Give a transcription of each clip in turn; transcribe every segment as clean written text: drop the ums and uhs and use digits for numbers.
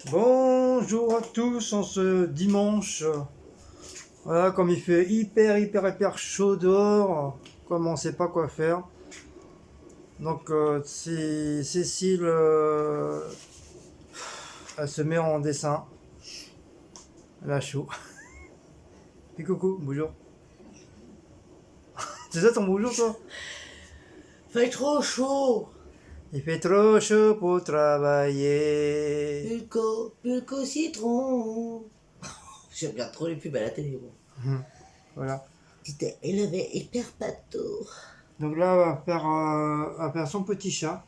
Bonjour à tous en ce dimanche. Voilà, comme il fait hyper chaud dehors, comme on sait pas quoi faire. Donc si Cécile, elle se met en dessin. Elle a chaud. Et coucou, bonjour. C'est ça ton bonjour toi? Fait trop chaud. Il fait trop chaud pour travailler. Pulco citron. Je regarde trop les pubs à la télé. Bon. Voilà. C'était élevé hyper pato. Donc là, elle va faire son petit chat.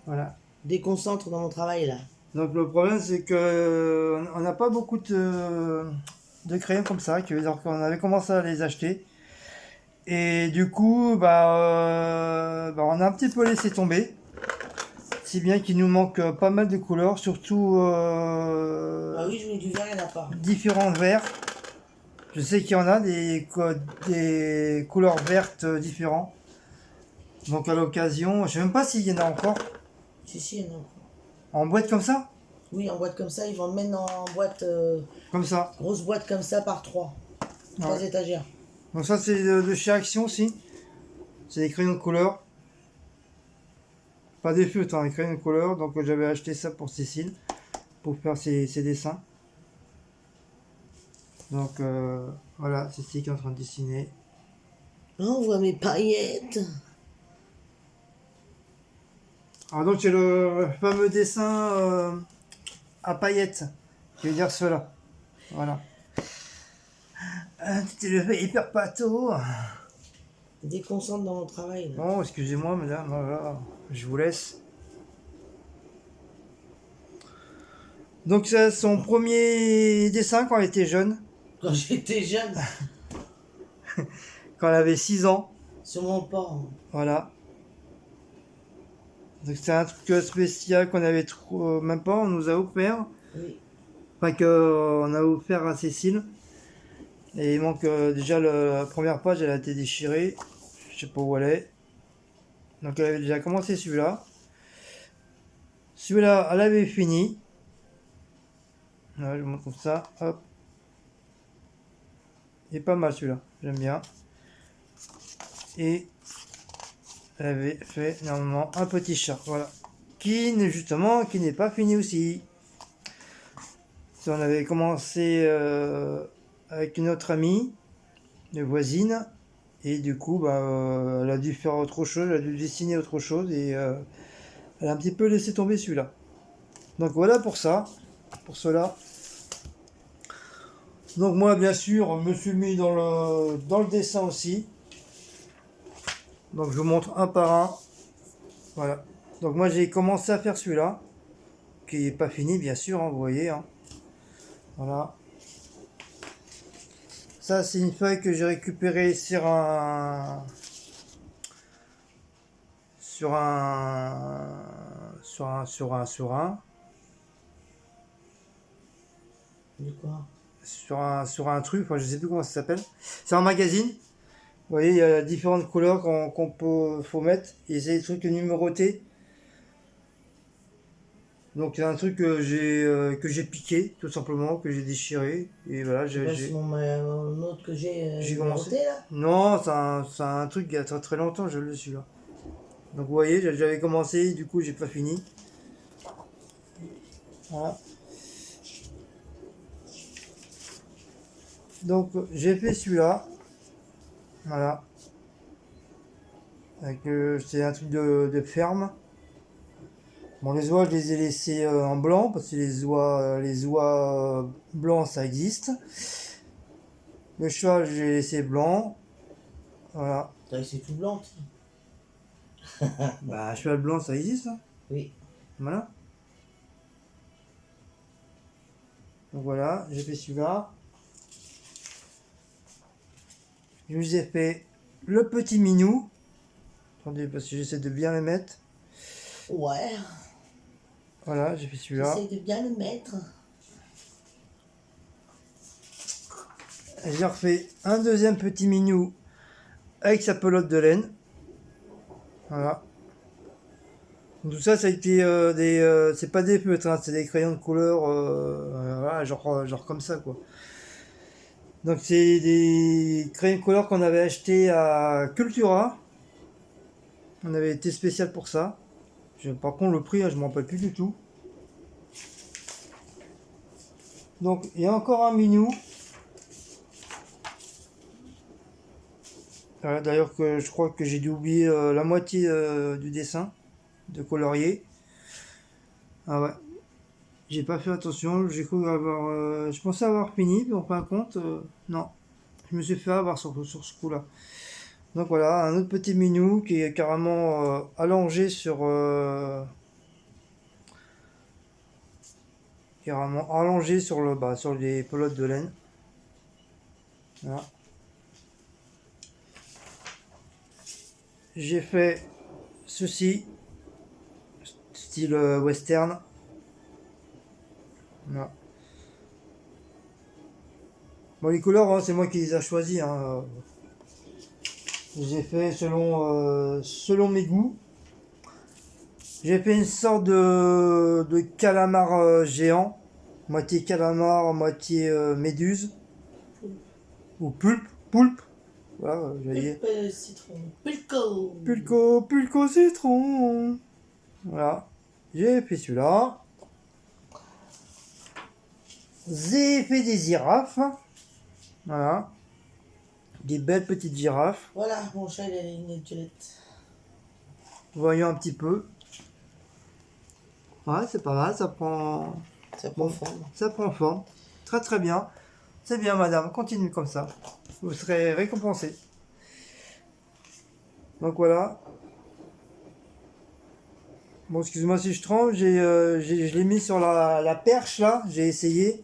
Voilà. Déconcentre dans mon travail là. Donc le problème c'est que on n'a pas beaucoup de crayons comme ça, qui veut dire qu'on avait commencé à les acheter. Et du coup, on a un petit peu laissé tomber. Si bien qu'il nous manque pas mal de couleurs, surtout Ah oui, je voulais du vert, il n'y en a pas. différents verts. Je sais qu'il y en a des couleurs vertes différentes. Donc à l'occasion, je sais même pas s'il y en a encore Si, il y en a encore. en boîte comme ça. Oui, en boîte comme ça, ils vont le mettre en boîte, Comme ça. grosse boîte comme ça par trois. Trois Ouais. étagères. Donc ça c'est de chez Action aussi. C'est des crayons de couleur. Pas des feutres, hein, des crayons de couleur. Donc j'avais acheté ça pour Cécile, pour faire ses dessins. Donc voilà, Cécile qui est en train de dessiner. Là, on voit mes paillettes. Alors donc c'est le fameux dessin à paillettes, qui veut dire cela. Voilà. C'était le fait hyper pâteau. Déconcentre dans mon travail là. Bon, excusez-moi madame, voilà, je vous laisse. Donc c'est son premier dessin quand elle était jeune, Quand j'étais jeune, quand elle avait 6 ans. sur mon port. Voilà. Donc c'est un truc spécial qu'on avait trop, même pas, on nous a offert. Oui. Enfin que on a offert à Cécile. Et il manque déjà la première page, elle a été déchirée. Je sais pas où elle est. Donc elle avait déjà commencé celui-là. Celui-là, elle avait fini. Voilà, je vous montre comme ça. Hop. Il est pas mal celui-là. J'aime bien. Et elle avait fait normalement un petit chat. Voilà. Qui justement, qui n'est pas fini aussi. On avait commencé avec une autre amie, une voisine. Et du coup, elle a dû faire autre chose, elle a dû dessiner autre chose et elle a un petit peu laissé tomber celui-là. Donc voilà pour ça, pour cela. Donc moi, bien sûr, je me suis mis dans le dessin aussi. Donc je vous montre un par un. Voilà. Donc moi, j'ai commencé à faire celui-là, qui n'est pas fini, bien sûr, hein, vous voyez. Hein. Voilà. Ça, c'est une feuille que j'ai récupérée sur un De quoi? sur un truc, enfin, je sais plus comment ça s'appelle. C'est un magazine. Vous voyez, il y a différentes couleurs faut mettre. Et c'est des trucs numérotés. Donc c'est un truc que j'ai piqué, tout simplement, que j'ai déchiré. Et voilà, C'est mon autre que j'ai j'ai commencé. numéroté là. Non, c'est un truc qui a très longtemps, je le suis là. Donc vous voyez, j'avais commencé, du coup j'ai pas fini. Voilà. Donc j'ai fait celui-là. Voilà. C'est un truc de ferme. Bon, les oies, je les ai laissés en blanc parce que les oies blancs, ça existe. Le cheval, j'ai laissé blanc. Voilà. C'est tout blanc. Bah, cheval blanc, ça existe. Hein. Oui. Voilà. Donc voilà, j'ai fait celui-là. Je vous ai fait le petit minou. Attendez, parce que j'essaie de bien le mettre. Ouais. Voilà, j'ai fait celui-là. J'essaie de bien le mettre. J'ai refait un deuxième petit minou avec sa pelote de laine. Voilà. Donc, tout ça, ça a été c'est pas des feutres, hein, c'est des crayons de couleur, voilà, genre comme ça, quoi. Donc, c'est des crayons de couleur qu'on avait acheté à Cultura. On avait été spécial pour ça. Par contre, le prix, hein, je m'en rappelle plus du tout. Donc, il y a encore un minou. Voilà, d'ailleurs, que je crois que j'ai dû oublier la moitié du dessin de colorier. Ah ouais, j'ai pas fait attention. J'ai cru avoir. Je pensais avoir fini, mais en fin de compte, non. Je me suis fait avoir sur ce coup-là. Donc voilà, un autre petit minou qui est carrément allongé sur les pelotes de laine. Voilà. J'ai fait ceci, style western. Voilà. Bon, les couleurs, hein, c'est moi qui les ai choisies, hein. Je les ai fait selon mes goûts. J'ai fait une sorte de calamar géant, moitié calamar, moitié méduse, ou poulpe, voilà, j'allais dire. Pulpe citron. Pulco. Pulco citron. Voilà, j'ai fait celui-là. J'ai fait des girafes, voilà, des belles petites girafes. Voilà, mon chat, il a une étiolette. Voyons un petit peu. Ouais, c'est pas mal, ça prend. Ça prend Bon, forme. ça prend forme. Très très bien. C'est bien, madame, continue comme ça. Vous serez récompensé. Donc voilà. Bon, excuse-moi si je tremble, je l'ai mis sur la perche là, j'ai essayé.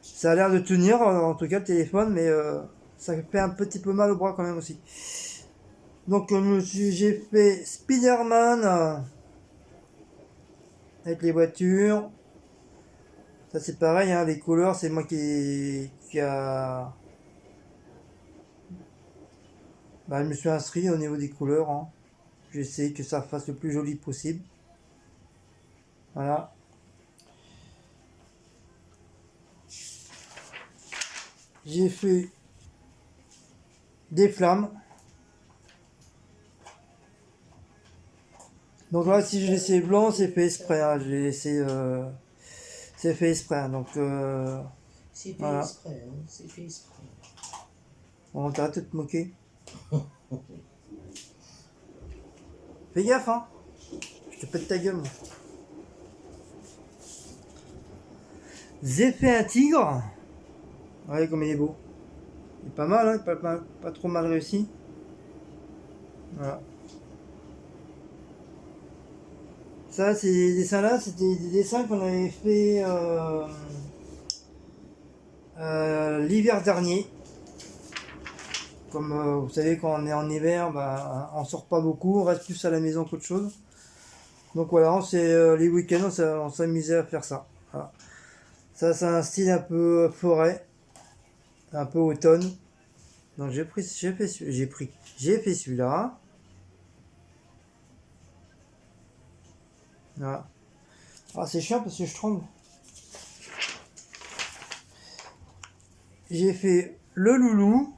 Ça a l'air de tenir, en tout cas le téléphone, mais ça fait un petit peu mal au bras quand même aussi. Donc j'ai fait Spider-Man avec les voitures. Ça c'est pareil, hein, les couleurs, c'est moi qui a... Bah, je me suis inscrit au niveau des couleurs, hein. J'essaie que ça fasse le plus joli possible. Voilà. J'ai fait des flammes. Donc là, si je laissais blanc, c'est fait exprès, hein. Je l'ai laissé... c'est fait exprès, hein. Donc C'est fait voilà. exprès, hein. C'est fait exprès. On t'arrête de te moquer. Fais gaffe, hein. Je te pète ta gueule, moi. J'ai fait un tigre. Ouais, comme il est beau. Il est pas mal, hein. Pas trop mal réussi. Voilà. Ça, ces dessins-là, c'était des dessins qu'on avait fait l'hiver dernier. Comme vous savez, quand on est en hiver, bah, on sort pas beaucoup, on reste plus à la maison qu'autre chose. Donc voilà, les week-ends, on s'amusait à faire ça. Voilà. Ça, c'est un style un peu forêt, un peu automne. Donc j'ai fait celui-là. Voilà. Ah, c'est chiant parce que je tremble. J'ai fait le loulou.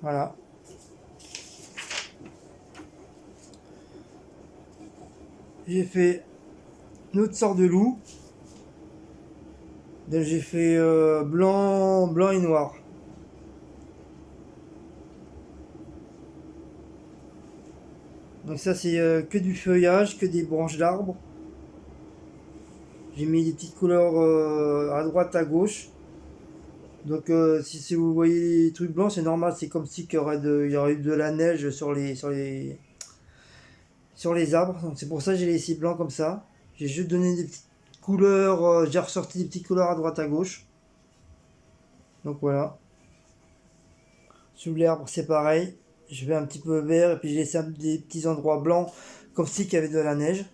Voilà. J'ai fait une autre sorte de loup. Donc j'ai fait blanc et noir. Donc ça c'est que du feuillage, que des branches d'arbres. J'ai mis des petites couleurs à droite, à gauche. Donc si vous voyez les trucs blancs, c'est normal, c'est comme si il y aurait eu de la neige sur les arbres. Donc c'est pour ça que j'ai laissé blanc comme ça. J'ai juste donné des petites couleurs, j'ai ressorti des petites couleurs à droite, à gauche. Donc voilà. Sous l'arbre c'est pareil. Je vais un petit peu vert et puis j'ai laissé des petits endroits blancs comme si qu'il y avait de la neige.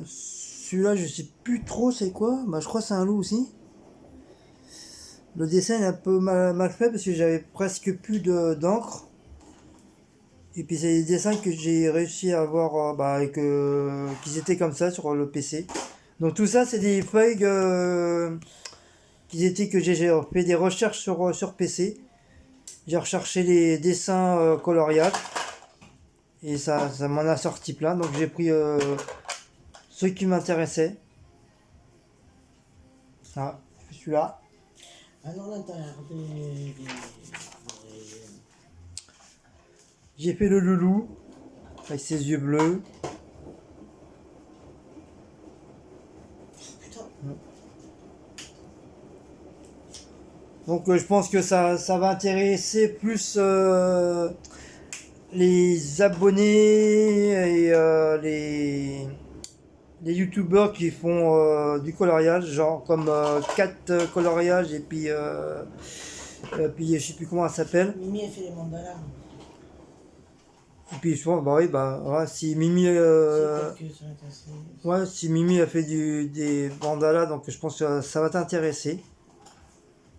Celui-là je sais plus trop c'est quoi. Bah je crois que c'est un loup aussi. Le dessin est un peu mal fait parce que j'avais presque plus d'encre. Et puis c'est des dessins que j'ai réussi à avoir, qu'ils étaient comme ça sur le PC. Donc tout ça, c'est des feuilles que j'ai fait des recherches sur PC. J'ai recherché les dessins coloriages et ça m'en a sorti plein. Donc j'ai pris ceux qui m'intéressaient. Ah, celui-là. Alors l'intérieur J'ai fait le loulou avec ses yeux bleus. Putain, Donc je pense que ça va intéresser plus les abonnés et les youtubeurs qui font du coloriage, genre comme Cat Coloriage et puis je sais plus comment elle s'appelle. Mimi a fait les mandalas. Et puis je pense, bah oui, bah ouais, si Mimi, C'est peut-être que ça va t'intéresser. ouais, si Mimi a fait des mandalas, donc je pense que ça va t'intéresser.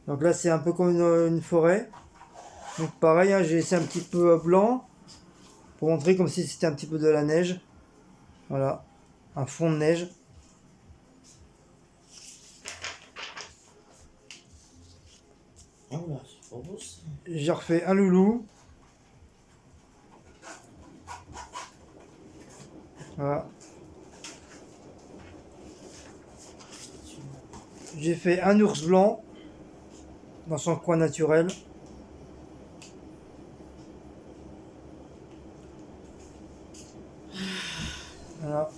Donc là c'est un peu comme une forêt. Donc pareil, hein, j'ai laissé un petit peu blanc pour montrer comme si c'était un petit peu de la neige. Voilà, un fond de neige. Ah oula, c'est pas beau ça. J'ai refait un loulou. Voilà. J'ai fait un ours blanc dans son coin naturel. Voilà.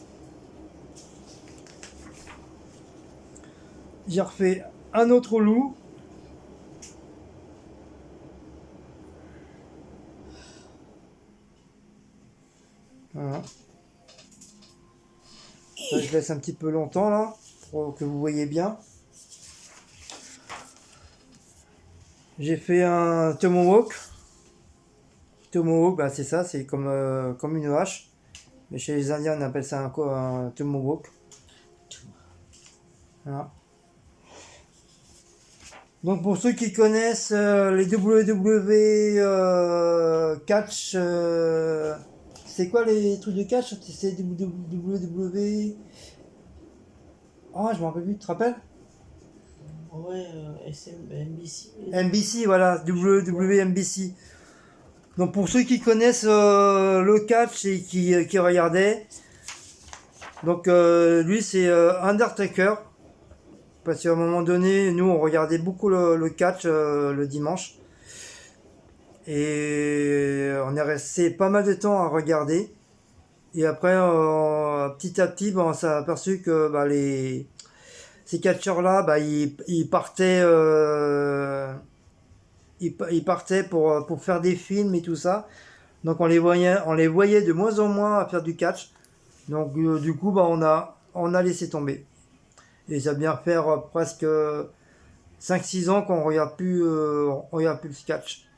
J'ai refait un autre loup. Voilà. Ça, je laisse un petit peu longtemps là, pour que vous voyez bien. J'ai fait un tomahawk. Tomahawk, bah, c'est ça, c'est comme une hache. Mais chez les Indiens, on appelle ça un tomahawk. Voilà. Donc pour ceux qui connaissent les WWE catch, c'est quoi les trucs de catch? C'est WWE. Ah, je m'en rappelle plus, tu te rappelles? Ouais, NBC. NBC, voilà, WNBC. Donc pour ceux qui connaissent le catch et qui regardaient, donc lui c'est Undertaker. Parce qu'à un moment donné, nous on regardait beaucoup le catch le dimanche. Et on est resté pas mal de temps à regarder. Et après, petit à petit, on s'est aperçu que ces catcheurs-là, ils partaient, ils partaient pour faire des films et tout ça. Donc on les voyait de moins en moins à faire du catch. Donc du coup, on a laissé tomber. Et ça vient faire presque 5-6 ans qu'on regarde plus le catch.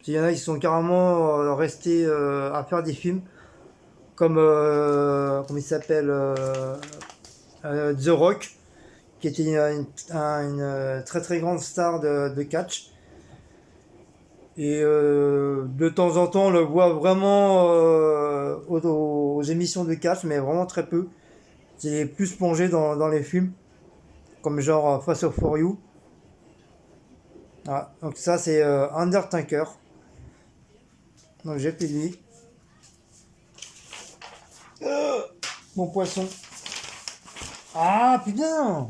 Il y en a qui sont carrément restés à faire des films comme comment il s'appelle The Rock, qui était une très très grande star de catch. Et de temps en temps, on le voit vraiment aux émissions de catch, mais vraiment très peu. C'est plus plongé dans les films, comme genre Fast for You. Ah, donc ça, c'est Undertaker. Donc j'ai fait lui. Mon poisson. Ah putain!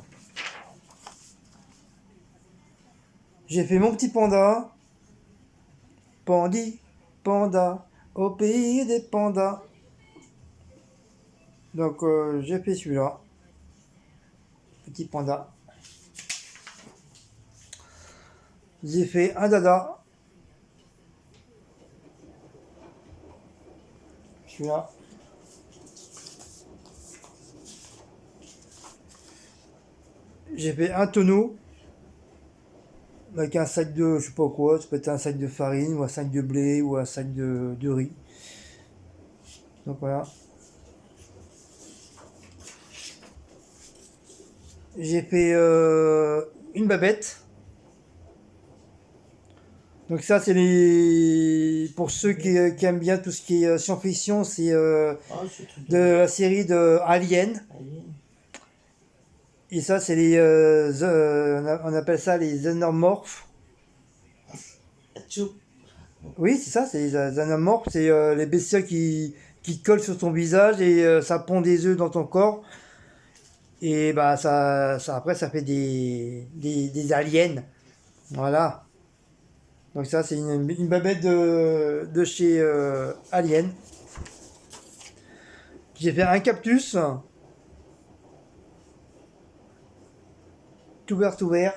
J'ai fait mon petit panda. Pandi, panda, au pays des pandas. Donc j'ai fait celui-là. Petit panda. J'ai fait un dada. Celui-là. J'ai fait un tonneau. Avec un sac de, je sais pas quoi, ça peut être un sac de farine, ou un sac de blé, ou un sac de riz. Donc voilà. J'ai fait une babette. Donc ça, c'est les... Pour ceux qui aiment bien tout ce qui est science-fiction, c'est Oh, ce truc de la série de Alien. Alien. Et ça, c'est les... on appelle ça les xénomorphes. Tchou. Oui, c'est ça, c'est les xénomorphes. C'est les bestioles qui collent sur ton visage et ça pond des œufs dans ton corps. Et bah après, ça fait des aliens. Voilà. Donc ça, c'est une babette de chez Alien. J'ai fait un cactus. Tout vert, tout vert.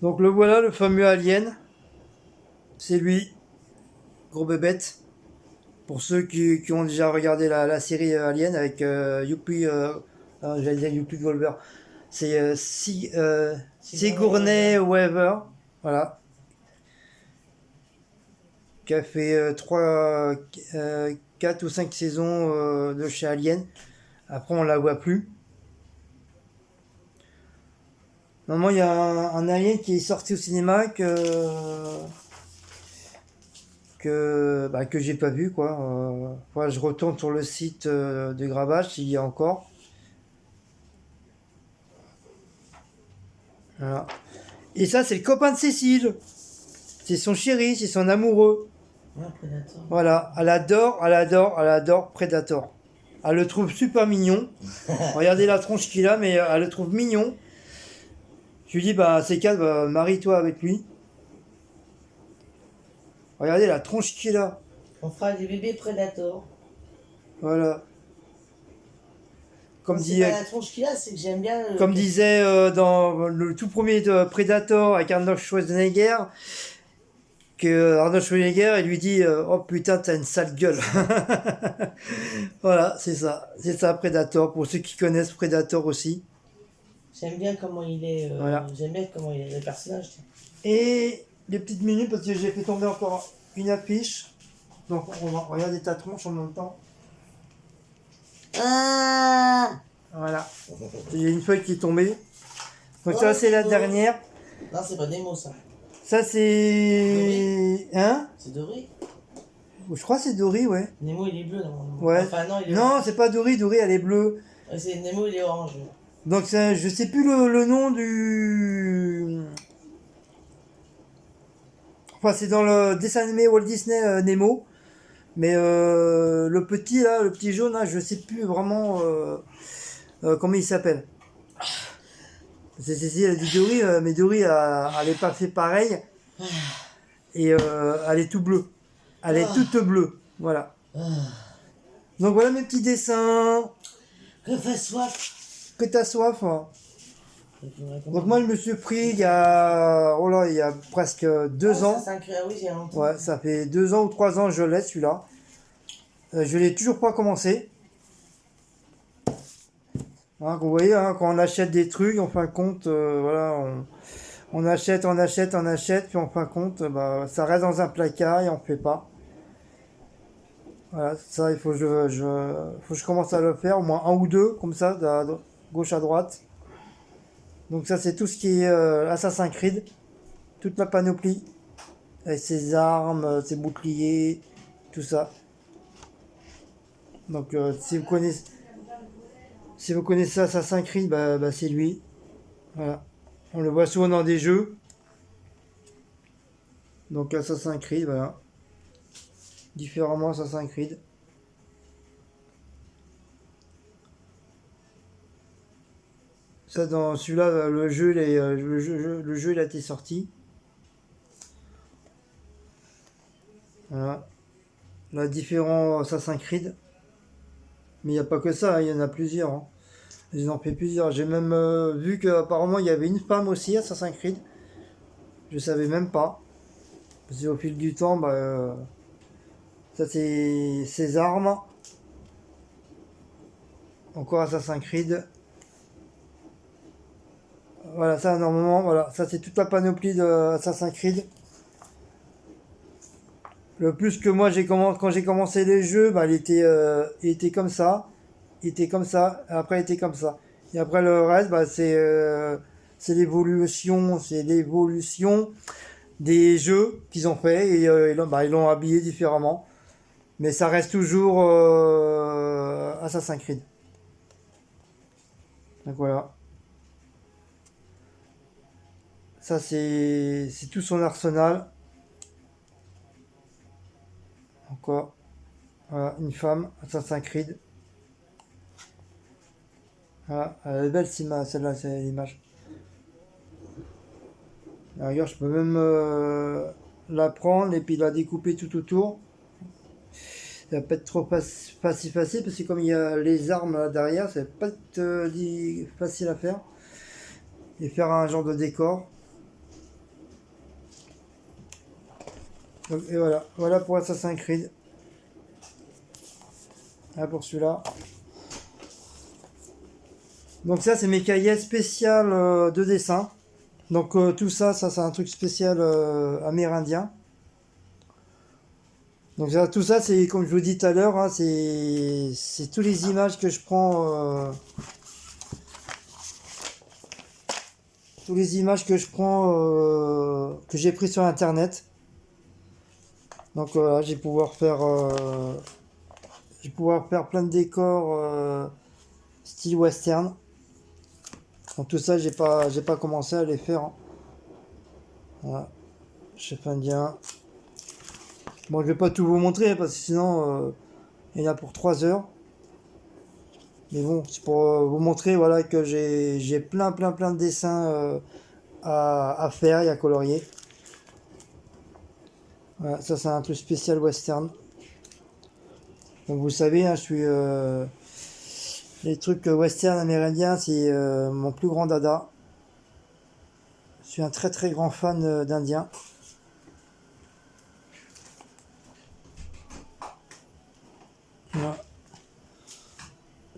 Donc le voilà, le fameux Alien. C'est lui. Gros bébête. Pour ceux qui ont déjà regardé la série Alien avec Youpi... j'allais dire Youpi Goldberg. C'est Sigourney Weaver. Voilà. Qui a fait 4 ou 5 saisons de chez Alien. Après, on la voit plus. Normalement, il y a un Alien qui est sorti au cinéma que j'ai pas vu, quoi. Voilà, je retourne sur le site de Gravage, s'il y a encore. Voilà. Et ça, c'est le copain de Cécile. C'est son chéri, c'est son amoureux. Ouais, Predator. Voilà, elle adore Predator. Elle le trouve super mignon. Regardez la tronche qu'il a, mais elle le trouve mignon. Je lui dis, bah, c'est calme, bah, marie-toi avec lui. Regardez la tronche qu'il a. On fera des bébés Predator. Voilà. Comme, C'est dit, pas la tronche qu'il a, c'est que j'aime bien. comme disait dans le tout premier de Predator avec Arnold Schwarzenegger, que Arnold Schwarzenegger, il lui dit oh putain, t'as une sale gueule. Voilà, c'est ça. C'est ça, Predator. Pour ceux qui connaissent Predator aussi. J'aime bien comment il est. Voilà. J'aime bien comment il est le personnage. Tiens. Et des petites minutes parce que j'ai fait tomber encore une affiche. Donc on va regarder ta tronche en même temps. Ah Voilà. Il y a une feuille qui est tombée. Donc Oh, ça c'est la beau. dernière. Non, c'est pas Nemo ça. Ça c'est... Hein? C'est doré. Je crois que c'est Dory, ouais. Nemo il est bleu normalement. Ouais. Enfin non, il est Non, c'est pas Dory. Dory elle est bleue. Ouais, c'est Nemo il est orange. Donc ça, je sais plus le nom du... Enfin c'est dans le dessin animé Walt Disney Nemo. Mais le petit là, le petit jaune là, je sais plus vraiment comment il s'appelle. C'est elle dit Dory, mais Dory elle est pas fait pareil. Et elle est tout bleue. Elle est toute bleue. Voilà. Donc voilà mes petits dessins. Que fait soif. Que t'as soif. Hein. Donc moi je me suis pris il y a, oh là, il y a presque 2 ans. Ça, oui, j'ai longtemps. Ouais, ça fait 2 ans ou 3 ans que je l'ai celui-là. Je l'ai toujours pas commencé. Hein, vous voyez, hein, quand on achète des trucs, en fin de compte, voilà, on achète, puis en fin de compte, bah, ça reste dans un placard et on fait pas. Voilà, ça, il faut que faut que je commence à le faire, au moins un ou deux, comme ça, de gauche à droite. Donc ça, c'est tout ce qui est Assassin's Creed, toute la panoplie, avec ses armes, ses boucliers, tout ça. Donc si vous connaissez Assassin's Creed, bah, c'est lui. Voilà. On le voit souvent dans des jeux. Donc Assassin's Creed, voilà. Différemment Assassin's Creed. Ça dans celui-là, le jeu il a été sorti. Voilà. Là, différents Assassin's Creed. Mais il n'y a pas que ça, hein, il y en a plusieurs. Hein. Ils en ont fait plusieurs. J'ai même vu qu'apparemment il y avait une femme aussi à Assassin's Creed. Je savais même pas. Parce qu'au fil du temps, bah, ça c'est ses armes. Encore Assassin's Creed. Voilà, ça normalement, voilà, ça c'est toute la panoplie de Assassin's Creed. Le plus que moi quand j'ai commencé les jeux, bah, il était comme ça. Il était comme ça, et après il était comme ça. Et après le reste, bah, c'est l'évolution des jeux qu'ils ont fait et ils l'ont habillé différemment. Mais ça reste toujours Assassin's Creed. Donc voilà. Ça c'est tout son arsenal. Encore. Voilà, une femme, Assassin's Creed. Voilà, elle est belle celle-là, c'est l'image. D'ailleurs, je peux même la prendre et puis la découper tout autour. Ça va pas être trop facile parce que comme il y a les armes là derrière, ça va pas être facile à faire. Et faire un genre de décor. Donc, et voilà, voilà pour Assassin's Creed. Voilà pour celui-là. Donc ça c'est mes cahiers spéciaux de dessin. Donc tout ça c'est un truc spécial amérindien. Donc ça, tout ça c'est comme je vous dis tout à l'heure, hein, c'est toutes les images que je prends, toutes les images que je prends, que j'ai pris sur internet. Donc voilà, je vais pouvoir faire plein de décors style western. Donc tout ça j'ai pas commencé à les faire. Hein. Voilà, chef indien. Bon, je vais pas tout vous montrer parce que sinon il y en a pour 3 heures. Mais bon, c'est pour vous montrer voilà, que j'ai plein de dessins à faire et à colorier. Voilà, ça c'est un truc spécial western. Donc vous savez, hein, je suis les trucs western amérindiens, c'est mon plus grand dada. Je suis un très grand fan d'Indien. Voilà.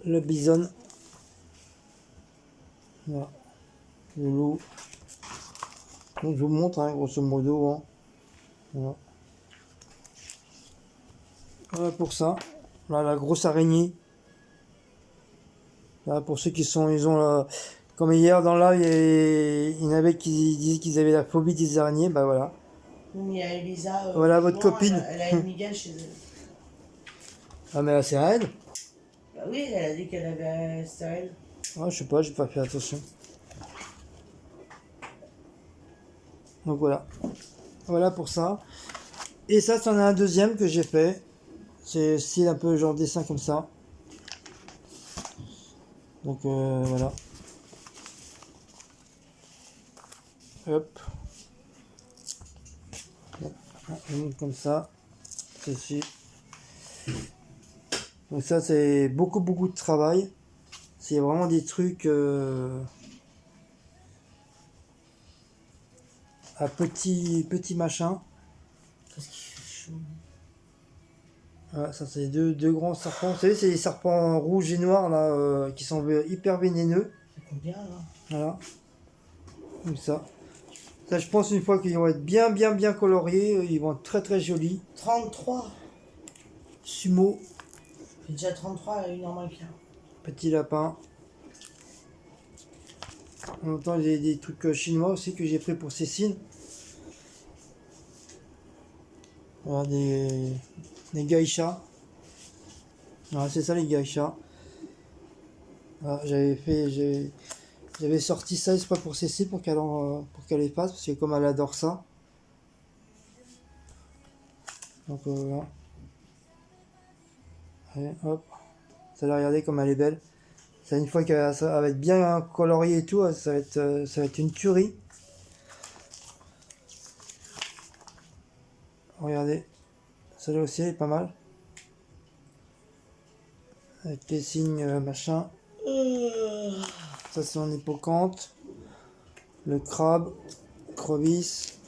Le bison. Voilà. Le loup. Donc je vous montre, hein, grosso modo. Hein. Voilà. Voilà pour ça. Là, la grosse araignée. Là, pour ceux qui sont, ils ont comme hier dans là, il y en avait qui disaient qu'ils avaient la phobie des araignées. Bah voilà. Il y a Elisa. Voilà votre copine. Elle a une migale chez elle. Ah mais là c'est à elle. Bah oui, elle a dit qu'elle avait c'était à elle. Ah, je sais pas, j'ai pas fait attention. Donc voilà. Voilà pour ça. Et ça, c'en est un deuxième que j'ai fait. C'est style un peu genre dessin comme ça. Donc voilà. Hop. Je monte comme ça. Ceci. Donc ça c'est beaucoup de travail. C'est vraiment des trucs à petit machin. Parce qu'il fait chaud. Voilà, ça c'est deux grands serpents. Vous savez, c'est des serpents rouges et noirs là qui sont hyper vénéneux. C'est combien là? Voilà. Comme ça. Ça je pense une fois qu'ils vont être bien coloriés, ils vont être très jolis. 33. Sumo, J'ai déjà 33 et une normale qui a. petit lapin. En même temps, il y a des trucs chinois aussi que j'ai pris pour Cécile. Voilà, des geishas. Voilà, c'est ça les geishas. Voilà, j'avais sorti ça exprès pour Cécile pour qu'elle les fasse parce que comme elle adore ça. Donc voilà. Allez, hop. Ça va regarder comme elle est belle. Ça, une fois qu'elle va être bien coloriée et tout, ça va être une tuerie. Regardez. Celle-là aussi elle est pas mal. Avec les signes machin. Ça c'est mon hippocampe. Le crabe. Crevice.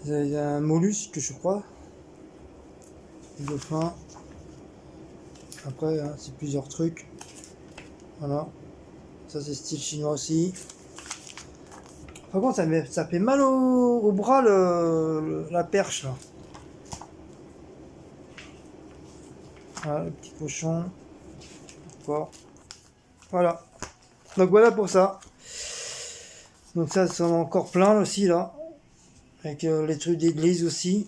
Il y a un mollusque je crois. Le dauphin. Après hein, c'est plusieurs trucs. Voilà. Ça c'est style chinois aussi. Par contre ça fait mal au bras la perche là. Voilà, le petit cochon. Encore. Voilà. Donc voilà pour ça. Donc ça, c'en a encore plein aussi là. Avec les trucs d'église aussi.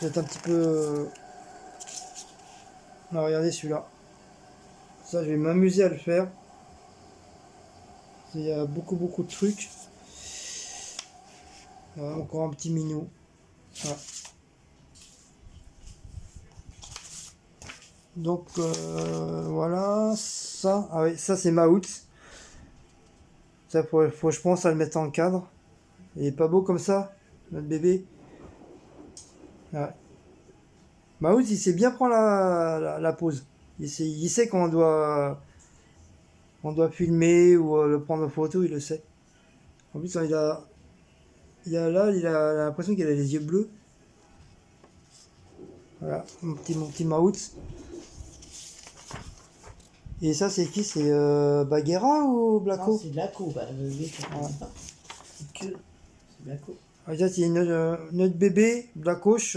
C'est un petit peu... regardez celui-là. Ça, je vais m'amuser à le faire. Il y a beaucoup de trucs. Voilà, encore un petit minou. Voilà. Donc voilà, ça, ah oui, ça c'est Maout. Ça faut je pense à le mettre en cadre. Il est pas beau comme ça, notre bébé. Ouais. Maout, il sait bien prendre la pause. Il sait quand on doit filmer ou le prendre en photo, il le sait. En plus, il a l'impression qu'il a les yeux bleus. Voilà, mon petit Maout. Et ça, c'est qui? C'est Bagheera ou Non, Blacko? c'est Blacko. Bah, oui, je ne Ouais. sais pas. C'est que. C'est Blacko. Ah, ça, c'est notre bébé, Blackoche,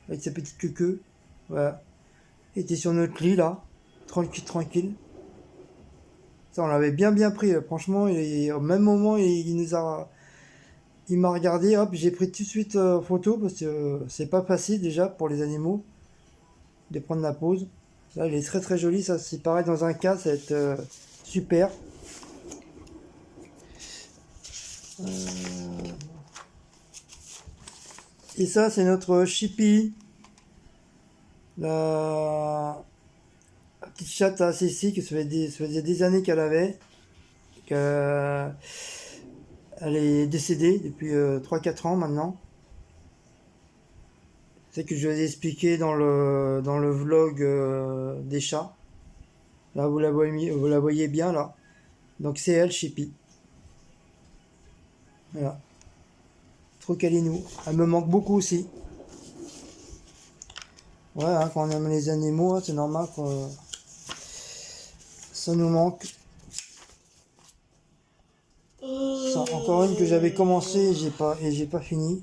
avec sa petite queue. Voilà. Il était sur notre lit, là. Tranquille. Ça, on l'avait bien pris. Franchement, au même moment, il m'a regardé. Hop, j'ai pris tout de suite photo parce que c'est pas facile déjà pour les animaux de prendre la pause. Là, il est très joli. Ça, c'est pareil dans un cas, ça va être super. Et ça, c'est notre Chippy. La petite chatte à Cécile, que ça faisait des années qu'elle avait. Elle est décédée depuis 3-4 ans maintenant. C'est que je vous ai expliqué dans le vlog des chats. Là, vous la voyez bien là. Donc c'est elle, Chippy. Voilà. Trop câlinou. Elle me manque beaucoup aussi. Ouais, hein, quand on aime les animaux, hein, c'est normal que ça nous manque. Ça, encore une que j'avais commencé et j'ai pas fini.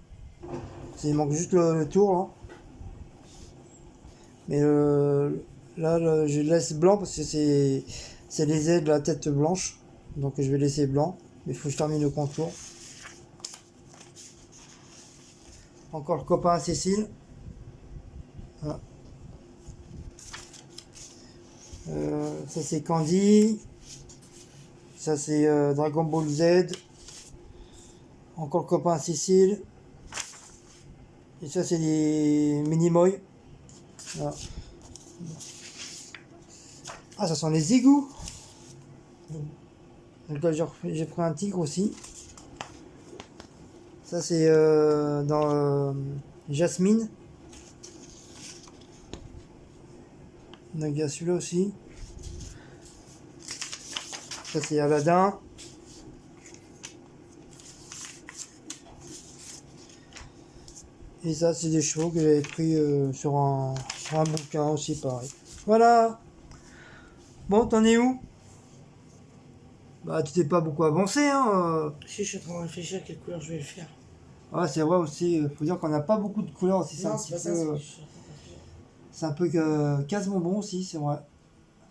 Il manque juste le tour là. Mais là, je laisse blanc parce que c'est les ailes de la tête blanche. Donc je vais laisser blanc. Mais il faut que je termine le contour. Encore le copain à Cécile. Voilà. Ça c'est Candy. Ça c'est Dragon Ball Z. Encore le copain à Cécile. Et ça c'est des Minimoy. Voilà. Ah, ça sent les égouts. Donc là j'ai pris un tigre aussi. Ça c'est dans Jasmine. Donc il y a celui-là aussi. Ça c'est Aladdin. Et ça c'est des chevaux que j'avais pris sur un bouquin aussi pareil. Voilà. Bon, t'en es où? Bah tu t'es pas beaucoup avancé hein. Si je suis en train de réfléchir à quelle couleur je vais le faire. Ouais, c'est vrai aussi, faut dire qu'on n'a pas beaucoup de couleurs aussi, Non, c'est pas ça, c'est que je suis en train de réfléchir. c'est un peu que casse-bonbon aussi, c'est vrai.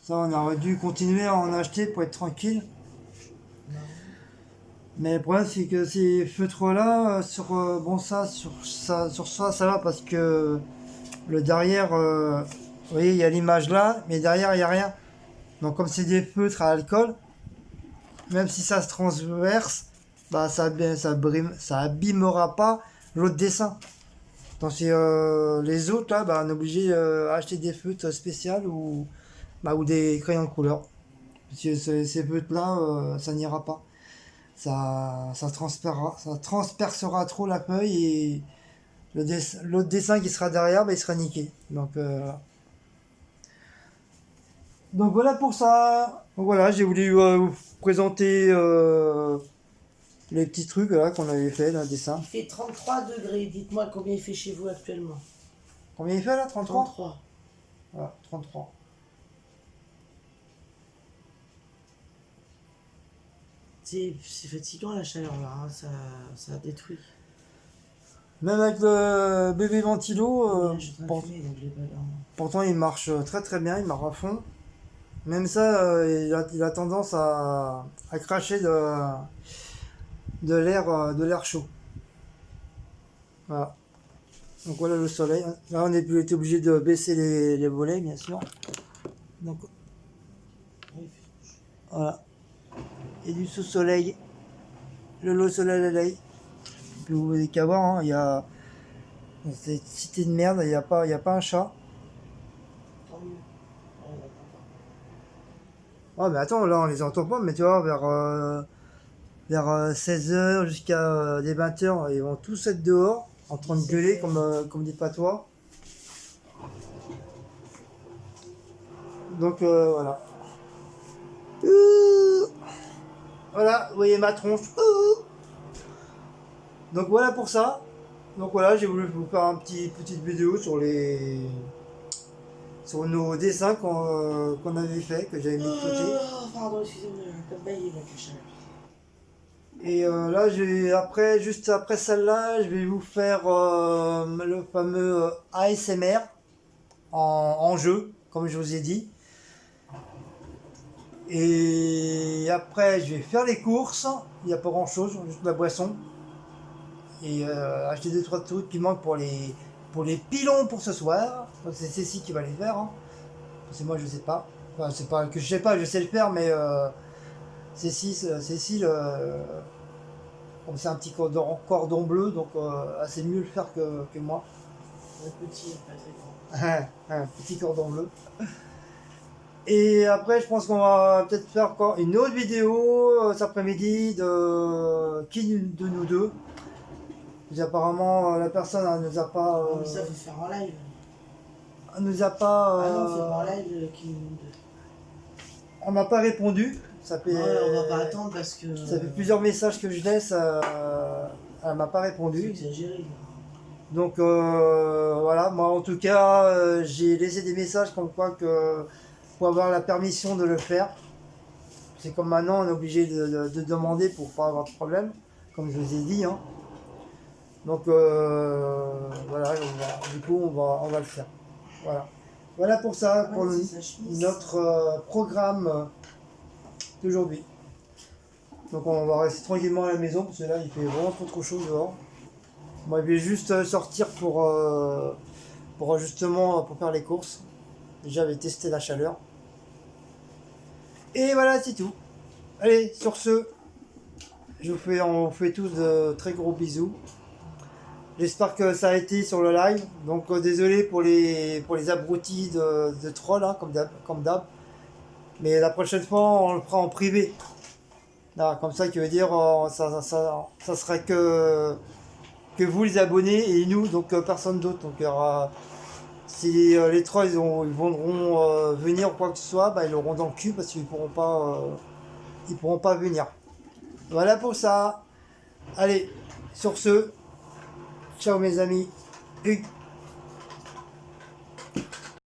Ça, on aurait dû continuer à en acheter pour être tranquille. Non. Mais le problème, c'est que ces feutres-là, bon, sur ça va parce que le derrière, vous voyez, il y a l'image là, mais derrière, il n'y a rien. Donc, comme c'est des feutres à alcool, même si ça se transverse, bah, ça abîmera pas l'autre dessin. Donc, les autres, là, bah, on est obligé d'acheter des feutres spéciaux ou des crayons de couleur. Parce que ces feutres-là, ça n'ira pas. Ça transpercera trop la feuille et l'autre dessin qui sera derrière, bah, il sera niqué. Donc voilà pour ça. Donc voilà, j'ai voulu vous présenter les petits trucs là qu'on avait fait, là, dessin. Il fait 33 degrés. Dites-moi combien il fait chez vous actuellement. Combien il fait là? 33? 33. Voilà, 33. C'est fatigant la chaleur là, hein, ça détruit. Même avec le bébé ventilo, Ouais, je suis en train de fumer, donc je l'ai pas dans- pourtant il marche très très bien, il marche à fond. Même ça, il a tendance à cracher de l'air chaud. Voilà. Donc voilà le soleil. Là, on était obligé de baisser les volets, bien sûr. Donc Oui, voilà. Et du sous-soleil. Le soleil. Puis vous avez qu'à voir, hein, il y a dans cette cité de merde, il y a pas un chat. tant mieux. Ouais, Oh mais attends, là on les entend pas, mais tu vois, vers 16 h jusqu'à des 20 h, ils vont tous être dehors, en train de gueuler comme des patois. Donc voilà. Voilà, vous voyez ma tronche. Donc voilà pour ça. Donc voilà, j'ai voulu vous faire petite vidéo sur nos dessins qu'on avait fait, que j'avais mis de côté. Pardon, excusez-moi, j'ai un peu baillé là que je savais. Et là, juste après celle-là, je vais vous faire le fameux ASMR en jeu, comme je vous ai dit. Et après, je vais faire les courses. Il n'y a pas grand-chose, juste la boisson. Et acheter 2-3 trucs qui manquent pour les pilons pour ce soir. Donc, c'est Cécile qui va les faire. Hein. Parce que moi, je sais pas. Enfin, c'est pas que je sais pas, je sais le faire, mais Cécile comme c'est un petit cordon bleu, donc c'est mieux le faire que moi. Un petit, pas très grand. Un petit cordon bleu. Et après, je pense qu'on va peut-être faire encore une autre vidéo cet après-midi de qui de nous deux. Parce qu'apparemment, la personne elle nous a pas. Non, mais ça, faut faire en live. Elle nous a pas. Ah non, faire en live qui nous. On m'a pas répondu. Ça fait, Non, là, on va pas attendre parce que. ça fait plusieurs messages que je laisse. Elle m'a pas C'est répondu. exagéré. Là. Donc voilà, moi en tout cas, j'ai laissé des messages comme quoi que pour avoir la permission de le faire. C'est comme maintenant, on est obligé de demander pour pas avoir de problème, comme je vous ai dit. Hein. Donc voilà, du coup, on va le faire. Voilà. Voilà pour ça, pour Ouais, c'est sa chemise. notre programme d'aujourd'hui. Donc on va rester tranquillement à la maison parce que là, il fait vraiment trop chaud dehors. Moi, je vais juste sortir pour justement pour faire les courses. J'avais testé la chaleur. Et voilà, c'est tout. Allez, sur ce, on vous fait tous de très gros bisous. J'espère que ça a été sur le live. Donc désolé pour les abrutis de trolls, hein, comme d'hab. Mais la prochaine fois, on le fera en privé. Là, comme ça, qui veut dire ça sera que vous les abonnés et nous, donc personne d'autre. Donc il y aura. Si les trolls ils voudront venir ou quoi que ce soit, bah, ils l'auront dans le cul parce qu'ils pourront pas venir. Voilà pour ça. Allez, sur ce, ciao mes amis. Hugues.